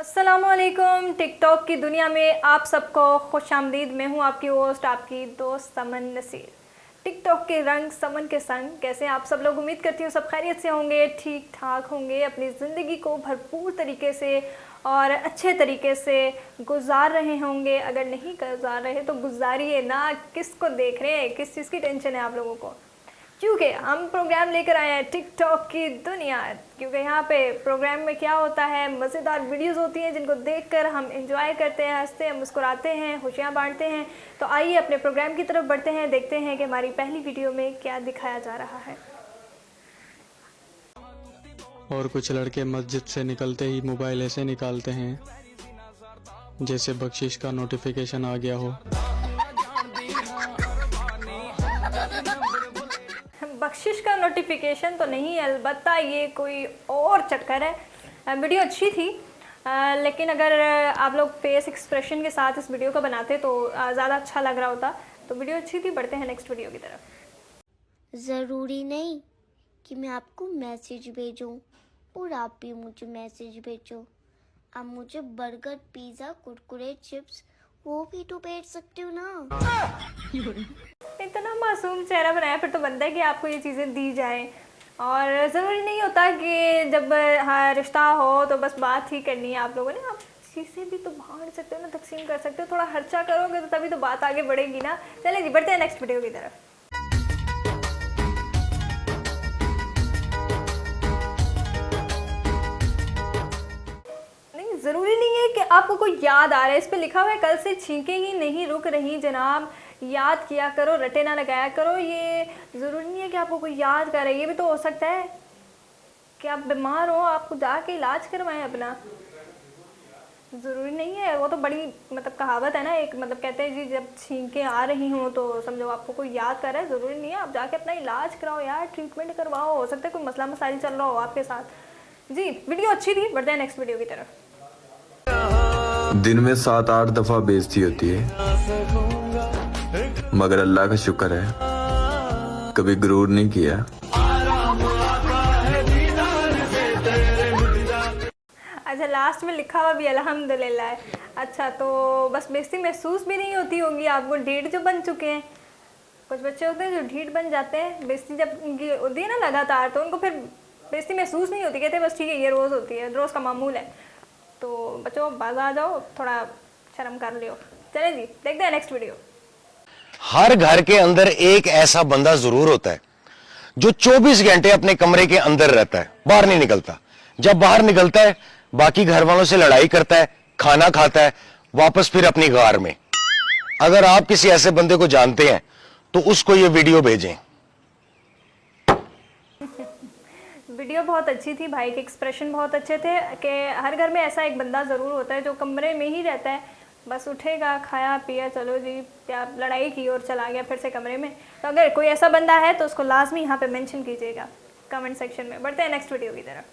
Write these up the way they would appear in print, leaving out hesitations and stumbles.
अस्सलामुअलैकुम। टिकटॉक की दुनिया में आप सबको खुशामदीद। मैं हूँ आपकी होस्ट, आपकी दोस्त समन नसीर। टिकटॉक के रंग समन के संग। कैसे हैं आप सब लोग? उम्मीद करती हूँ सब खैरियत से होंगे, ठीक ठाक होंगे, अपनी ज़िंदगी को भरपूर तरीके से और अच्छे तरीके से गुजार रहे होंगे। अगर नहीं गुजार रहे तो गुजारिए ना। किसको देख रहे हैं? किस चीज़ की टेंशन है आप लोगों को? क्योंकि हम प्रोग्राम लेकर आए हैं टिकटॉक की दुनिया। क्योंकि यहाँ पे प्रोग्राम में क्या होता है, मज़ेदार वीडियोस होती हैं जिनको देखकर हम एंजॉय करते हैं, हंसते हैं, मुस्कुराते हैं, खुशियाँ बांटते हैं। तो आइए अपने प्रोग्राम की तरफ बढ़ते हैं, देखते हैं कि हमारी पहली वीडियो में क्या दिखाया जा रहा है। और कुछ लड़के मस्जिद से निकलते ही मोबाइल ऐसे निकालते हैं जैसे बख्शिश का नोटिफिकेशन आ गया हो। बख्शिश का नोटिफिकेशन तो नहीं, अलबत्ता ये कोई और चक्कर है। वीडियो अच्छी थी, लेकिन अगर आप लोग फेस एक्सप्रेशन के साथ इस वीडियो को बनाते तो ज़्यादा अच्छा लग रहा होता। तो वीडियो अच्छी थी, बढ़ते हैं नेक्स्ट वीडियो की तरफ। ज़रूरी नहीं कि मैं आपको मैसेज भेजूं और आप भी मुझे मैसेज भेजो। आप मुझे बर्गर, पिज़्ज़ा, कुरकुरे, चिप्स वो भी तो भेज सकते हो ना। इतना मासूम चेहरा बनाया, फिर तो बनता है कि आपको ये चीज़ें दी जाएं। और ज़रूरी नहीं होता कि जब हाँ रिश्ता हो तो बस बात ही करनी है आप लोगों ने। आप चीज़ें भी तो बांट सकते हो ना, तकसीम कर सकते हो। थोड़ा खर्चा करोगे तो तभी तो बात आगे बढ़ेगी ना। चलिए जी, बढ़ते हैं नेक्स्ट वीडियो की तरफ। नहीं, ज़रूरी नहीं है कि आपको कोई याद आ रहा है। इस पर लिखा हुआ है कल से छींकें ही नहीं रुक रही जनाब। याद किया करो, रटे ना लगाया करो। ये ज़रूरी नहीं है कि आपको कोई याद करे। ये भी तो हो सकता है कि आप बीमार हो, आपको जाके इलाज करवाएं अपना। ज़रूरी नहीं है। वो तो बड़ी मतलब कहावत है ना एक, मतलब कहते हैं जी जब छींकें आ रही हों तो समझो आपको कोई याद कर रहा है। ज़रूरी नहीं है, आप जाके अपना इलाज कराओ यार, ट्रीटमेंट करवाओ। हो सकता है कोई मसला मसाइल चल रहा हो आपके साथ। जी, वीडियो अच्छी थी, बढ़ते हैं नेक्स्ट वीडियो की तरफ। दिन में 7-8 दफा बेइज्जती होती है, मगर अल्लाह का शुक्र है कभी गुरूर नहीं किया। अच्छा, लास्ट में लिखा हुआ भी अल्हम्दुलिल्लाह है। अच्छा, तो बस बेइज्जती महसूस भी नहीं होती होगी आपको। ढीठ जो बन चुके हैं, कुछ बच्चे होते हैं जो ढीठ बन जाते हैं। बेइज्जती जब उनकी होती है ना लगातार, तो उनको फिर बेइज्जती महसूस नहीं होती। कहते हैं बस ठीक है, ये रोज़ होती है, रोज़ का मामूल है। तो बच्चों बाज आ जाओ, थोड़ा शर्म कर लियो। चले जी, देखते हैं नेक्स्ट वीडियो। हर घर के अंदर एक ऐसा बंदा जरूर होता है जो 24 घंटे अपने कमरे के अंदर रहता है, बाहर नहीं निकलता। जब बाहर निकलता है बाकी घर वालों से लड़ाई करता है, खाना खाता है, वापस फिर अपनी गार में। अगर आप किसी ऐसे बंदे को जानते हैं तो उसको ये वीडियो भेजें। वीडियो बहुत अच्छी थी, भाई के एक्सप्रेशन बहुत अच्छे थे कि हर घर में ऐसा एक बंदा ज़रूर होता है जो कमरे में ही रहता है। बस उठेगा, खाया पिया, चलो जी, या लड़ाई की और चला गया फिर से कमरे में। तो अगर कोई ऐसा बंदा है तो उसको लाजमी यहाँ पे मेंशन कीजिएगा कमेंट सेक्शन में। बढ़ते हैं नेक्स्ट वीडियो की तरफ।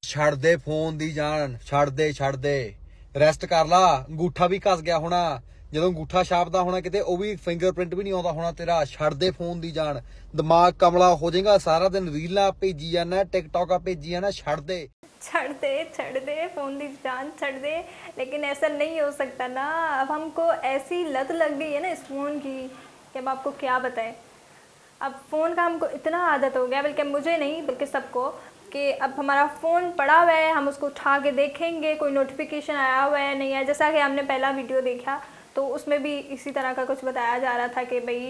ਛੱਡ ਦੇ ਫੋਨ ਦੀ ਜਾਨ, ਛੱਡ ਦੇ ਰੈਸਟ ਕਰ ਲਾ। ਅੰਗੂਠਾ ਵੀ ਘਸ ਗਿਆ ਹੋਣਾ, ਜਦੋਂ ਅੰਗੂਠਾ ਛਾਪਦਾ ਹੋਣਾ ਕਿਤੇ ਉਹ ਵੀ ਫਿੰਗਰਪ੍ਰਿੰਟ ਵੀ ਨਹੀਂ ਆਉਂਦਾ ਹੋਣਾ ਤੇਰਾ। ਛੱਡ ਦੇ ਫੋਨ ਦੀ ਜਾਨ, ਦਿਮਾਗ ਕਮਲਾ ਹੋ ਜਾਏਗਾ। ਸਾਰਾ ਦਿਨ ਰੀਲਾਂ ਭੇਜੀ ਜਾਣਾ, ਟਿਕਟੌਕਾਂ ਭੇਜੀ ਜਾਣਾ। ਛੱਡ ਦੇ फ़ोन दी जान छड़ दे। लेकिन ऐसा नहीं हो सकता ना। अब हमको ऐसी लत लग गई है ना इस फ़ोन की कि अब आपको क्या बताएं। अब फ़ोन का हमको इतना आदत हो गया, बल्कि मुझे नहीं बल्कि सबको, कि अब हमारा फ़ोन पड़ा हुआ है, हम उसको उठा के देखेंगे कोई नोटिफिकेशन आया हुआ है नहीं है। जैसा कि हमने पहला वीडियो देखा तो उसमें भी इसी तरह का कुछ बताया जा रहा था कि भाई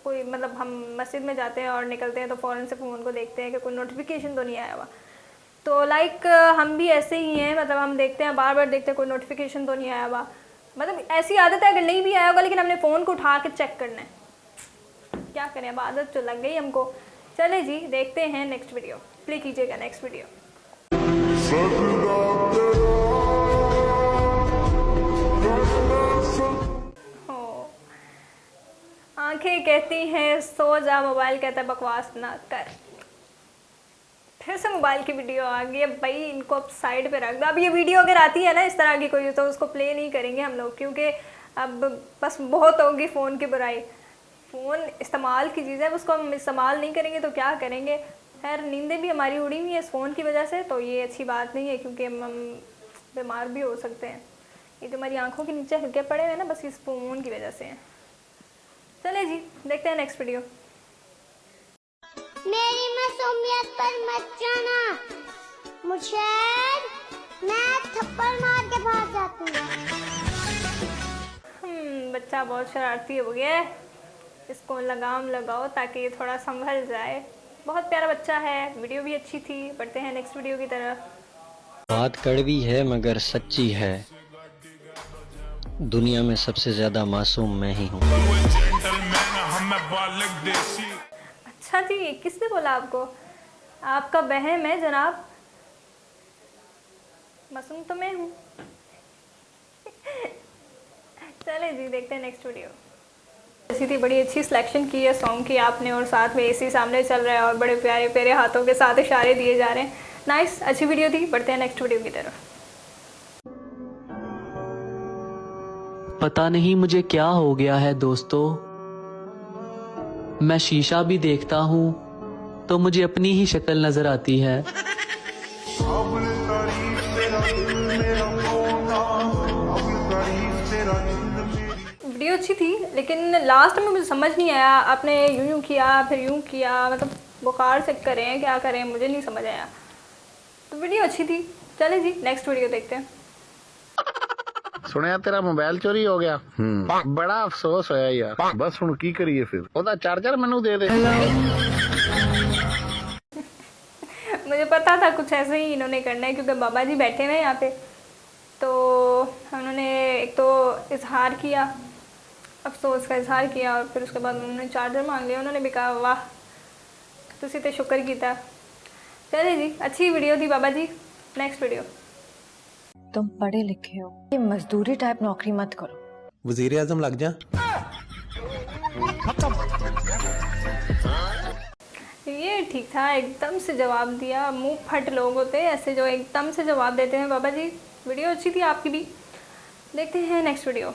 कोई मतलब हम मस्जिद में जाते हैं और निकलते हैं तो फ़ौरन से फ़ोन को देखते हैं कि कोई नोटिफिकेशन तो नहीं आया हुआ। तो लाइक हम भी ऐसे ही हैं, मतलब हम देखते हैं, बार बार देखते हैं कोई नोटिफिकेशन तो नहीं आया हुआ। मतलब ऐसी आदत है, अगर नहीं भी आया होगा लेकिन हमने फ़ोन को उठा के चेक करना है। क्या करें, अब आदत तो लग गई हमको। चले जी, देखते हैं नेक्स्ट वीडियो। प्ले कीजिएगा नेक्स्ट वीडियो। हो, आंखें कहती हैं सो जा, मोबाइल कहता है बकवास ना कर। फिर से मोबाइल की वीडियो आ गई है भाई, इनको अब साइड पे रख दो। अब ये वीडियो अगर आती है ना इस तरह की कोई, तो उसको प्ले नहीं करेंगे हम लोग, क्योंकि अब बस बहुत होगी फ़ोन की बुराई। फ़ोन इस्तेमाल की चीज़ है, उसको हम इस्तेमाल नहीं करेंगे तो क्या करेंगे। खैर, नींदें भी हमारी उड़ी हुई है इस फ़ोन की वजह से, तो ये अच्छी बात नहीं है, क्योंकि हम बीमार भी हो सकते हैं। ये जो हमारी आंखों के नीचे हल्के पड़े हुए हैं ना, बस इस फ़ोन की वजह से हैं। चले जी, देखते हैं नेक्स्ट वीडियो। मेरी मासूमियत पर मत जाना, मुझे मैं थप्पड़ मार के भाग जाती हूँ। बच्चा बहुत शरारती हो गया है, इसको लगाम लगाओ ताकि ये थोड़ा संभल जाए। बहुत प्यारा बच्चा है। वीडियो भी अच्छी थी। बढ़ते हैं नेक्स्ट वीडियो की तरफ। बात कड़वी है मगर सच्ची है, दुनिया में सबसे ज्यादा मासूम मैं ही हूँ। अच्छा जी, किसने बोला आपको? आपका वहम है जनाब, मासूम तो मैं हूँ। चले जी, देखते हैं नेक्स्ट वीडियो। ऐसी थी, बड़ी अच्छी सिलेक्शन की है सॉन्ग की आपने, और साथ में एसी सामने चल रहा है और बड़े प्यारे प्यारे हाथों के साथ इशारे दिए जा रहे हैं। नाइस, अच्छी वीडियो थी। बढ़ते हैं नेक्स्ट वीडियो की तरफ। पता नहीं मुझे क्या हो गया है दोस्तों, मैं शीशा भी देखता हूँ तो मुझे अपनी ही शक्ल नजर आती है। वीडियो अच्छी थी, लेकिन लास्ट में मुझे समझ नहीं आया, आपने यूं किया फिर यूं किया, मतलब बुखार चेक करें क्या करें, मुझे नहीं समझ आया। तो वीडियो अच्छी थी। चले जी, नेक्स्ट वीडियो देखते हैं। सुनिया तेरा मोबाइल चोरी हो गया, बड़ा अफसोस होया यार। बस हुण की करिए फिर, ओदा चार्जर मैनू दे दे। मुझे पता था कुछ ऐसे ही इन्होंने करना है, क्योंकि बाबा जी बैठे हुए हैं यहाँ पे। तो उन्होंने एक तो इजहार किया, अफसोस का इजहार किया, और फिर उसके बाद उन्होंने चार्जर मांग लिया। उन्होंने भी कहा वाह तुसी तो शुक्र कीता। चले जी, अच्छी वीडियो थी बाबा जी। Next video. तुम पढ़े लिखे हो, ये मजदूरी टाइप नौकरी मत करो। वजीर आजम लग जा। ये ठीक था, एकदम से जवाब दिया। मुंह फट लोग होते हैं ऐसे जो एकदम से जवाब देते हैं। बाबा जी, वीडियो अच्छी थी आपकी भी। देखते हैं नेक्स्ट वीडियो।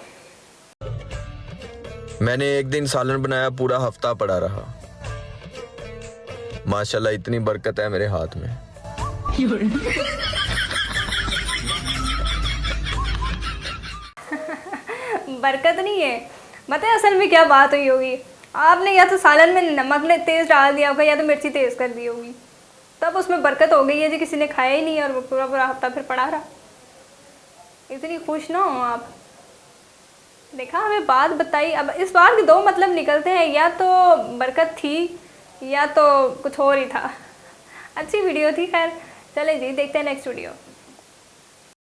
मैंने एक दिन सालन बनाया, पूरा हफ्ता पड़ा रहा। माशाल्लाह इतनी बरकत है मेरे हाथ में। बरकत नहीं है, बताए असल में क्या बात हुई होगी। आपने या तो सालन में नमक ने तेज़ डाल दिया होगा, या तो मिर्ची तेज़ कर दी होगी, तब उसमें बरकत हो गई है जी। किसी ने खाया ही नहीं और वो पूरा पूरा हफ्ता फिर पड़ा रहा। इतनी खुश ना हो आप। देखा, हमें बात बताई। अब इस बात के दो मतलब निकलते हैं, या तो बरकत थी या तो कुछ और ही था। अच्छी वीडियो थी। खैर चले जी, देखते हैं नेक्स्ट वीडियो।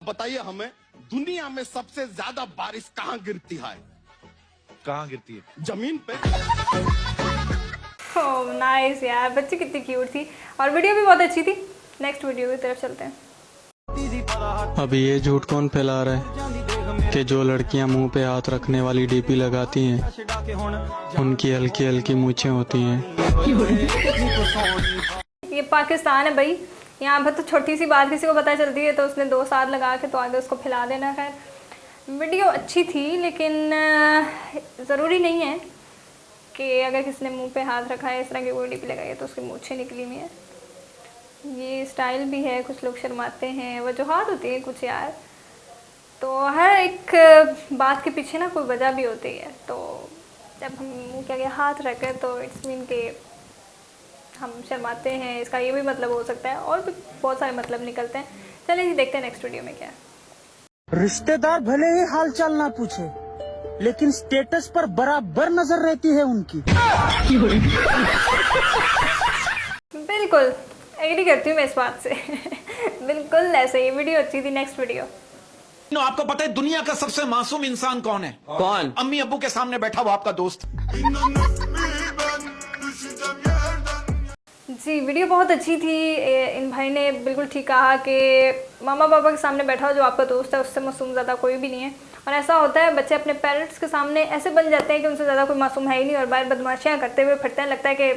बताइए हमें, दुनिया में सबसे ज्यादा बारिश कहाँ गिरती है? कहाँ गिरती है? जमीन पे। ओह नाइस यार, बच्ची कितनी क्यूट थी, और वीडियो भी बहुत अच्छी थी। नेक्स्ट वीडियो की तरफ चलते हैं। अब ये झूठ कौन फैला रहा है कि जो लड़कियां मुंह पे हाथ रखने वाली डीपी लगाती हैं उनकी हल्की हल्की मूछें होती हैं। ये पाकिस्तान है भाई, यहाँ पर तो छोटी सी बात किसी को पता चलती है तो उसने 2 साथ लगा के तो आगे उसको फैला देना। खैर वीडियो अच्छी थी, लेकिन ज़रूरी नहीं है कि अगर किसी ने मुंह पे हाथ रखा है, इस तरह की कोई डीपी लगाई है तो उसकी मूछें निकली हुई हैं। ये स्टाइल भी है, कुछ लोग शर्माते हैं, वजूहात होती है कुछ यार। तो हर एक बात के पीछे ना कोई वजह भी होती है। तो जब हम मुँह के आगे हाथ रखें तो इट्स मीन के हम शर्माते हैं, इसका ये भी मतलब हो सकता है, और भी बहुत सारे मतलब निकलते हैं। चलिए जी, देखते हैं नेक्स्ट वीडियो में क्या है। रिश्तेदार भले ही हाल चाल ना पूछे, लेकिन स्टेटस पर बराबर नजर रहती है उनकी। बिल्कुल एग्री करती हूँ मैं इस बात से। बिल्कुल ऐसे ही। वीडियो अच्छी थी। Next video. आपको पता है दुनिया का सबसे मासूम इंसान कौन है? कौन? अम्मी अब्बू के सामने बैठा हुआ आपका दोस्त। जी वीडियो बहुत अच्छी थी। इन भाई ने बिल्कुल ठीक कहा कि मामा पापा के सामने बैठा हो जो आपका दोस्त है, उससे मासूम ज़्यादा कोई भी नहीं है। और ऐसा होता है, बच्चे अपने पेरेंट्स के सामने ऐसे बन जाते हैं कि उनसे ज़्यादा कोई मासूम है ही नहीं, और बाहर बदमाशियाँ करते हुए फिरते हैं, लगता है कि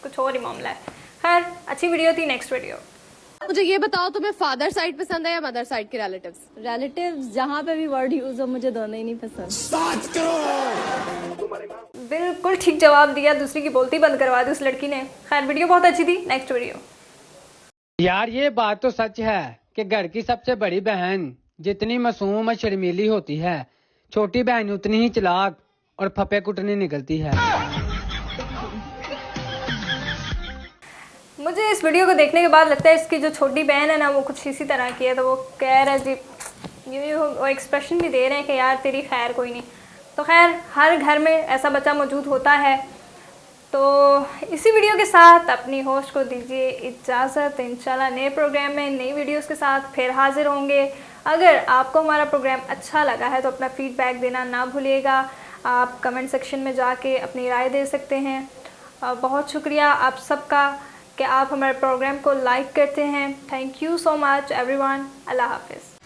कुछ और ही मामला है। खैर अच्छी वीडियो थी। Next video. मुझे ये बताओ, तुम्हें फादर साइड पसंद है या मदर साइड के रिलेटिव्स? रिलेटिव्स जहाँ पे भी वर्ड यूज हो, मुझे दोनों ही नहीं पसंद। बिल्कुल ठीक जवाब दिया, दूसरी की बोलती बंद करवा दी उस लड़की ने। खैर वीडियो बहुत अच्छी थी। Next video. यार ये बात तो सच है कि घर की सबसे बड़ी बहन जितनी मासूम और शर्मीली होती है, छोटी बहन उतनी ही चालाक और फपे कुटनी निकलती है। मुझे इस वीडियो को देखने के बाद लगता है इसकी जो छोटी बहन है ना वो कुछ इसी तरह की है, तो वो कह रहा है जी, वो एक्सप्रेशन भी दे रहे हैं कि यार तेरी खैर कोई नहीं। तो खैर हर घर में ऐसा बच्चा मौजूद होता है। तो इसी वीडियो के साथ अपनी होस्ट को दीजिए इजाज़त। इंशाल्लाह नए प्रोग्राम में नई वीडियोस के साथ फिर हाजिर होंगे। अगर आपको हमारा प्रोग्राम अच्छा लगा है तो अपना फीडबैक देना ना भूलिएगा। आप कमेंट सेक्शन में जाके अपनी राय दे सकते हैं। बहुत शुक्रिया आप सबका कि आप हमारे प्रोग्राम को लाइक करते हैं। Thank you so much everyone. अल्लाह हाफिज़।